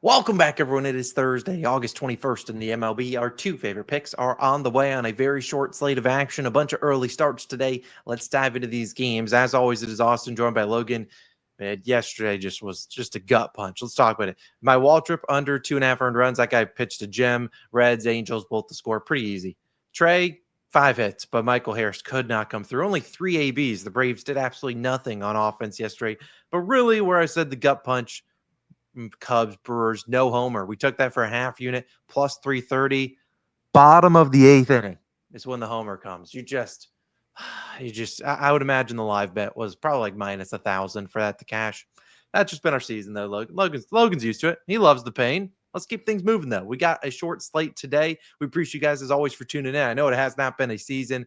Welcome back, everyone. It is Thursday, August 21st in the MLB. Our two favorite picks are on the way on a very short slate of action, a bunch of early starts today. Let's dive into these games. As always, it is Austin, joined by Logan. Man, yesterday was just a gut punch. Let's talk about it. My Waltrip under 2.5 earned runs. That guy pitched a gem. Reds, Angels, both the score. Pretty easy. Trey, 5 hits, but Michael Harris could not come through. Only 3 ABs. The Braves did absolutely nothing on offense yesterday. But really, where I said the gut punch, Cubs, Brewers, no homer. We took that for a half unit, plus 330. Bottom of the eighth inning is when the homer comes. I would imagine the live bet was probably like minus 1,000 for that to cash. That's just been our season, though. Logan's used to it. He loves the pain. Let's keep things moving, though. We got a short slate today. We appreciate you guys, as always, for tuning in. I know it has not been a season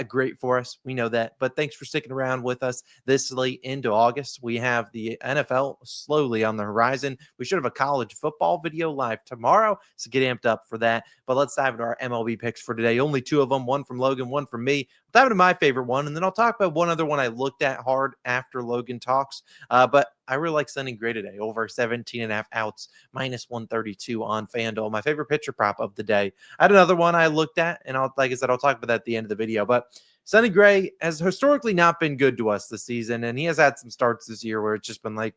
great for us. We know that. But thanks for sticking around with us this late into August. We have the NFL slowly on the horizon. We should have a college football video live tomorrow, so get amped up for that. But let's dive into our MLB picks for today. Only two of them, one from Logan, one from me. We'll dive into my favorite one, and then I'll talk about one other one I looked at hard after Logan talks. But I really like Sonny Gray today, over 17.5 outs, minus 132 on FanDuel. My favorite pitcher prop of the day. I had another one I looked at, and like I said, I'll talk about that at the end of the video. But Sonny Gray has historically not been good to us this season, and he has had some starts this year where it's just been like,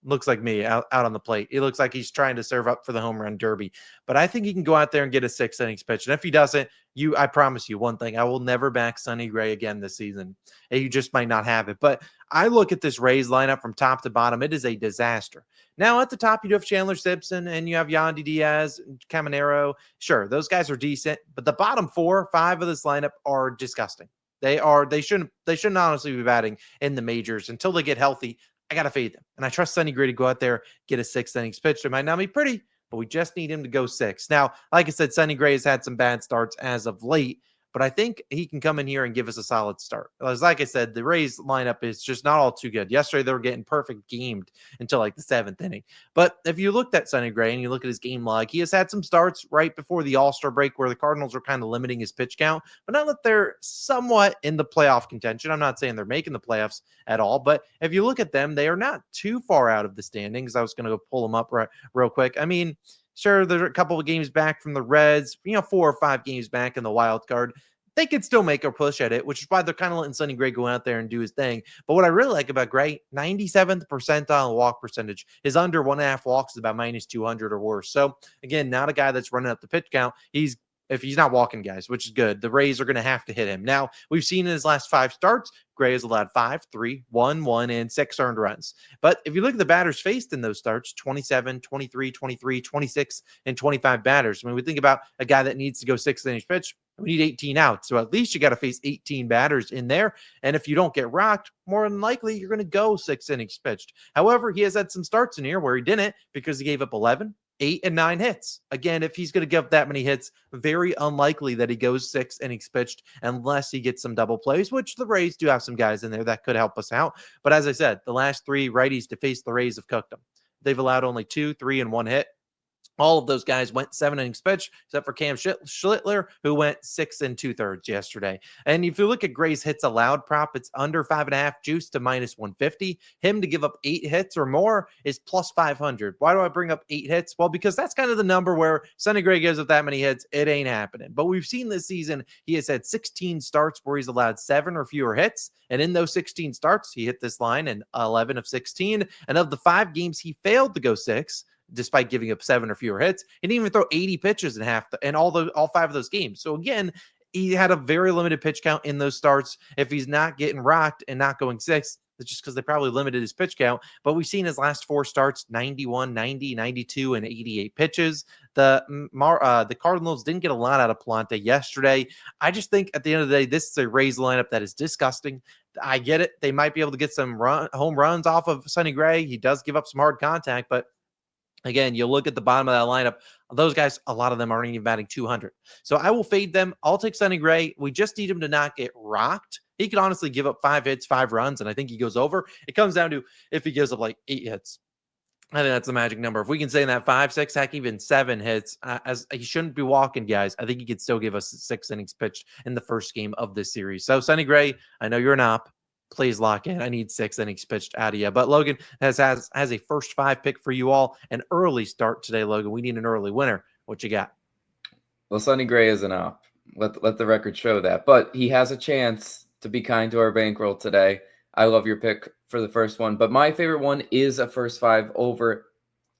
looks like me out on the plate. It looks like he's trying to serve up for the home run derby. But I think he can go out there and get a 6 innings pitch. And if he doesn't, I promise you one thing, I will never back Sonny Gray again this season. You just might not have it. But I look at this Rays lineup from top to bottom. It is a disaster. Now at the top, you do have Chandler Simpson and you have Yandy Diaz, Caminero. Sure, those guys are decent, but the bottom 4 or 5 of this lineup are disgusting. They shouldn't honestly be batting in the majors until they get healthy. I got to fade them. And I trust Sonny Gray to go out there, get a 6 innings pitch. It might not be pretty, but we just need him to go 6. Now, like I said, Sonny Gray has had some bad starts as of late, but I think he can come in here and give us a solid start. Like I said, the Rays lineup is just not all too good. Yesterday, they were getting perfect gamed until like the 7th inning. But if you looked at Sonny Gray and you look at his game log, he has had some starts right before the All-Star break where the Cardinals are kind of limiting his pitch count. But now that they're somewhat in the playoff contention, I'm not saying they're making the playoffs at all, but if you look at them, they are not too far out of the standings. I was going to go pull them up real quick. I mean, sure, they're a couple of games back from the Reds, 4 or 5 games back in the wild card. They could still make a push at it, which is why they're kind of letting Sonny Gray go out there and do his thing. But what I really like about Gray, 97th percentile walk percentage. His under 1.5 walks is about minus 200 or worse. So again, not a guy that's running up the pitch count. If he's not walking guys, which is good, the Rays are going to have to hit him. Now, we've seen in his last 5 starts, Gray has allowed 5, 3, 1, 1, and 6 earned runs. But if you look at the batters faced in those starts, 27, 23, 23, 26, and 25 batters. When we think about a guy that needs to go 6 innings pitch, we need 18 outs. So at least you got to face 18 batters in there. And if you don't get rocked, more than likely you're going to go 6 innings pitched. However, he has had some starts in here where he didn't because he gave up 11, 8, and 9 hits. Again, if he's going to give that many hits, very unlikely that he goes 6 innings pitched unless he gets some double plays, which the Rays do have some guys in there that could help us out. But as I said, the last 3 righties to face the Rays have cooked them. They've allowed only 2, 3, and 1 hit. All of those guys went 7 innings pitch, except for Cam Schlittler, who went 6 2/3 yesterday. And if you look at Gray's hits allowed prop, it's under 5.5 juice to minus 150. Him to give up 8 hits or more is plus 500. Why do I bring up 8 hits? Well, because that's kind of the number where Sonny Gray gives up that many hits. It ain't happening. But we've seen this season, he has had 16 starts where he's allowed 7 or fewer hits. And in those 16 starts, he hit this line in 11 of 16. And of the 5 games he failed to go 6, despite giving up 7 or fewer hits. He didn't even throw 80 pitches in all 5 of those games. So again, he had a very limited pitch count in those starts. If he's not getting rocked and not going 6, it's just because they probably limited his pitch count. But we've seen his last 4 starts, 91, 90, 92, and 88 pitches. The Cardinals didn't get a lot out of Palante yesterday. I just think at the end of the day, this is a Rays lineup that is disgusting. I get it. They might be able to get some home runs off of Sonny Gray. He does give up some hard contact, but again, you look at the bottom of that lineup, those guys, a lot of them aren't even batting 200. So I will fade them. I'll take Sonny Gray. We just need him to not get rocked. He could honestly give up 5 hits, 5 runs, and I think he goes over. It comes down to if he gives up like 8 hits. I think that's the magic number. If we can say in that 5, 6, heck, even 7 hits, as he shouldn't be walking guys, I think he could still give us 6 innings pitched in the first game of this series. So Sonny Gray, I know you're an op. Please lock in. I need 6 innings pitched out of you. But Logan has a first 5 pick for you all. An early start today, Logan. We need an early winner. What you got? Well, Sonny Gray is an op. Let the record show that. But he has a chance to be kind to our bankroll today. I love your pick for the first one. But my favorite one is a first 5 over,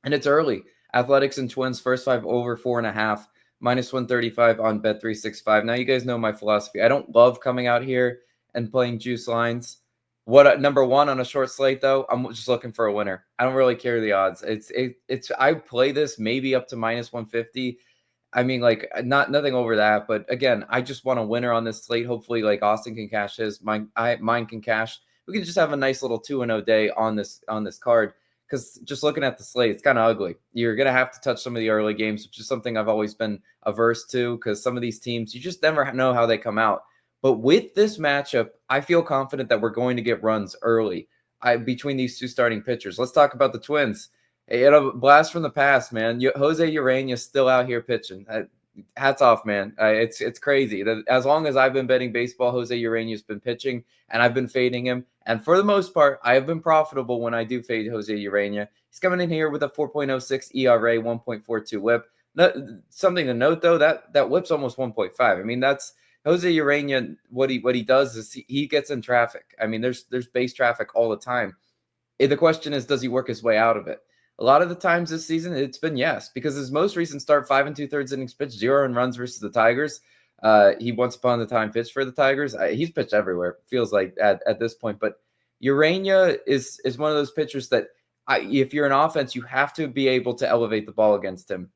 and it's early. Athletics and Twins, first 5 over 4.5, -135 on Bet365. Now, you guys know my philosophy. I don't love coming out here and playing juice lines. Number one on a short slate, though, I'm just looking for a winner. I don't really care the odds. I play this maybe up to -150. I mean, like, nothing over that, but again, I just want a winner on this slate. Hopefully, like, Austin can cash his, mine can cash. We can just have a nice little 2-0 day on this card, because just looking at the slate, it's kind of ugly. You're gonna have to touch some of the early games, which is something I've always been averse to, because some of these teams, you just never know how they come out. But with this matchup, I feel confident that we're going to get runs early between these two starting pitchers. Let's talk about the Twins. Hey, a blast from the past, man. Jose Urania's still out here pitching. Hats off, man. It's crazy. As long as I've been betting baseball, Jose Urania's been pitching, and I've been fading him. And for the most part, I have been profitable when I do fade Jose Urania. He's coming in here with a 4.06 ERA, 1.42 WHIP. Something to note, though, that WHIP's almost 1.5. I mean, that's Jose Urania. What he does is he gets in traffic. I mean, there's base traffic all the time. The question is, does he work his way out of it? A lot of the times this season, it's been yes, because his most recent start, 5 2/3 innings pitched, 0 runs versus the Tigers. He once upon a time pitched for the Tigers. He's pitched everywhere, feels like at this point. But Urania is one of those pitchers that if you're an offense, you have to be able to elevate the ball against him,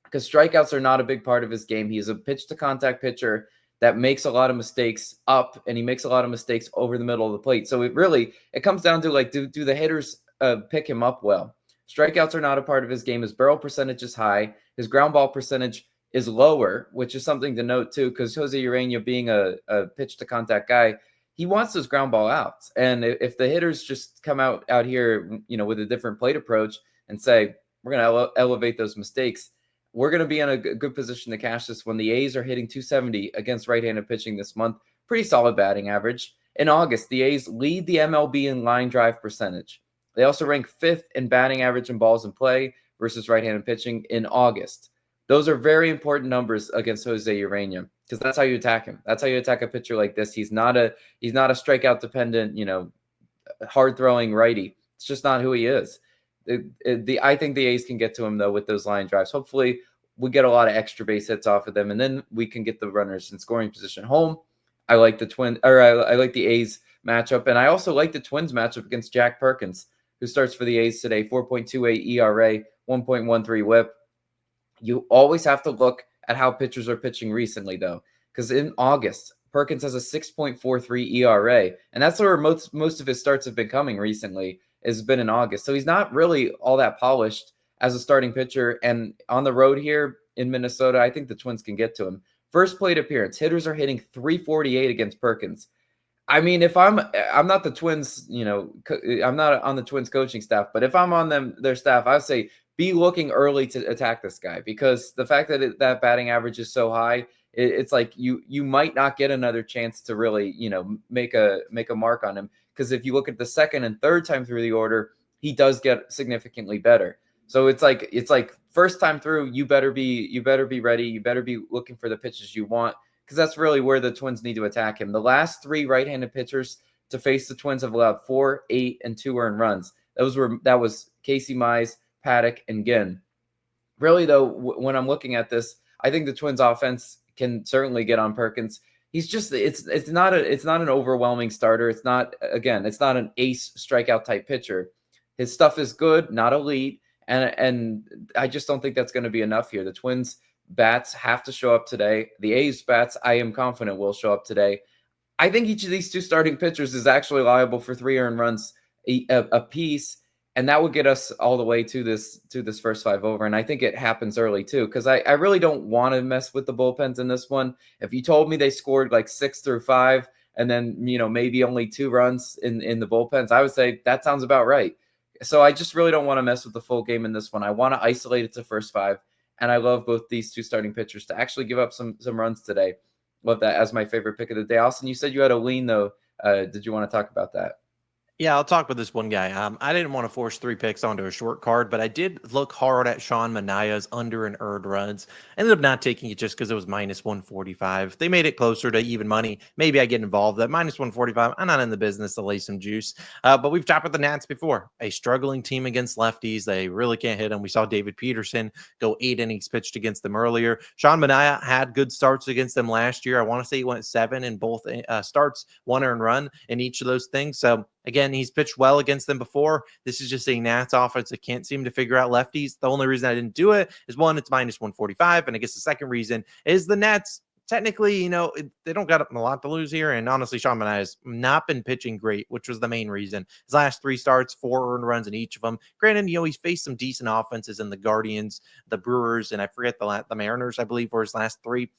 because strikeouts are not a big part of his game. He's a pitch-to-contact pitcher that makes a lot of mistakes up, and he makes a lot of mistakes over the middle of the plate. So it comes down to, like, do the hitters pick him up well? Strikeouts are not a part of his game. His barrel percentage is high. His ground ball percentage is lower, which is something to note too, because Jose Urania, being a pitch-to-contact guy, he wants those ground ball outs. And if the hitters just come out here, with a different plate approach and say, we're going to elevate those mistakes, we're going to be in a good position to cash this when the A's are hitting 270 against right-handed pitching this month. Pretty solid batting average. In August, the A's lead the MLB in line drive percentage. They also rank 5th in batting average and balls in play versus right-handed pitching in August. Those are very important numbers against Jose Urania, because that's how you attack him. That's how you attack a pitcher like this. He's not a strikeout dependent, hard throwing righty. It's just not who he is. I think the A's can get to him, though, with those line drives. Hopefully we get a lot of extra base hits off of them, and then we can get the runners in scoring position home. I like I like the A's matchup, and I also like the Twins matchup against Jack Perkins, who starts for the A's today, 4.28 ERA, 1.13 WHIP. You always have to look at how pitchers are pitching recently, though, because in August, Perkins has a 6.43 ERA, and that's where most of his starts have been coming recently, has been in August. So he's not really all that polished as a starting pitcher, and on the road here in Minnesota, I think the Twins can get to him. First plate appearance, hitters are hitting 348 against Perkins. I mean, if I'm not the Twins, I'm not on the Twins coaching staff, but if I'm on their staff, I would say be looking early to attack this guy, because the fact that that batting average is so high, it's like you might not get another chance to really, make a mark on him, because if you look at the second and third time through the order, he does get significantly better. So it's like first time through, you better be ready, you better be looking for the pitches you want, because that's really where the Twins need to attack him. The last 3 right-handed pitchers to face the Twins have allowed 4, 8, and 2 earned runs. That was Casey Mize, Paddock, and Ginn. Really, though, when I'm looking at this, I think the Twins offense can certainly get on Perkins. He's just it's not an overwhelming starter. It's not an ace strikeout type pitcher. His stuff is good, not elite, and I just don't think that's going to be enough here. The Twins bats have to show up today. The A's bats, I am confident, will show up today. I think each of these 2 starting pitchers is actually liable for 3 earned runs a piece, and that would get us all the way to this first 5 over. And I think it happens early too, because I really don't want to mess with the bullpens in this one. If you told me they scored like 6 through 5 and then maybe only 2 runs in the bullpens, I would say that sounds about right. So I just really don't want to mess with the full game in this one. I want to isolate it to first 5. And I love both these 2 starting pitchers to actually give up some runs today. Love that as my favorite pick of the day. Austin, you said you had a lean, though, Did you want to talk about that? Yeah, I'll talk with this one guy. I didn't want to force 3 picks onto a short card, but I did look hard at Sean Manaya's under and earned runs. Ended up not taking it just because it was minus 145. They made it closer to even money. Maybe I get involved. At minus 145, I'm not in the business to lay some juice. But we've talked with the Nats before. A struggling team against lefties. They really can't hit them. We saw David Peterson go 8 innings pitched against them earlier. Sean Manaea had good starts against them last year. I want to say he went 7 in both starts, 1 earned run in each of those things. So again, he's pitched well against them before. This is just a Nats offense that can't seem to figure out lefties. The only reason I didn't do it is one, it's minus 145. And I guess the second reason is the Nats technically, they don't got a lot to lose here. And honestly, Sean Manaea has not been pitching great, which was the main reason. His last 3 starts, 4 earned runs in each of them. Granted, he's faced some decent offenses in the Guardians, the Brewers, and I forget the Mariners, I believe, were his last 3.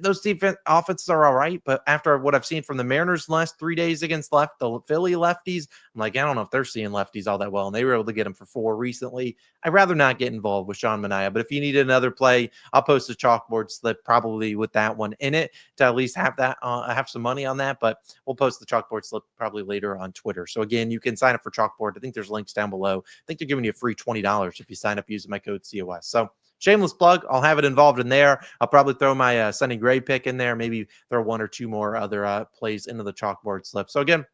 Those defense offenses are all right, but after what I've seen from the Mariners last 3 days against the Philly lefties, I'm like, I don't know if they're seeing lefties all that well, and they were able to get them for 4 recently. I'd rather not get involved with Sean Manaea, but if you need another play, I'll post a chalkboard slip probably with that one in it to at least have that, have some money on that, but we'll post the chalkboard slip probably later on Twitter. So again, you can sign up for chalkboard. I think there's links down below. I think they're giving you a free $20 if you sign up using my code COS. So shameless plug. I'll have it involved in there. I'll probably throw my Sonny Gray pick in there. Maybe throw 1 or 2 more other plays into the chalkboard slip. So again,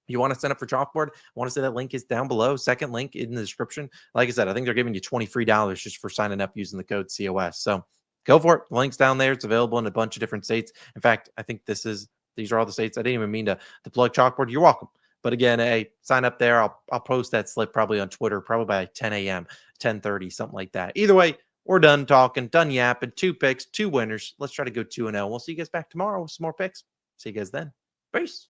you want to sign up for Chalkboard? I want to say that link is down below. Second link in the description. Like I said, I think they're giving you $20 free just for signing up using the code COS. So go for it. The link's down there. It's available in a bunch of different states. In fact, I think these are all the states. I didn't even mean to plug Chalkboard. You're welcome. But again, hey, sign up there. I'll post that slip probably on Twitter, probably by 10 a.m., 10:30, something like that. Either way, we're done talking, done yapping. 2 picks, 2 winners. Let's try to go 2-0. We'll see you guys back tomorrow with some more picks. See you guys then. Peace.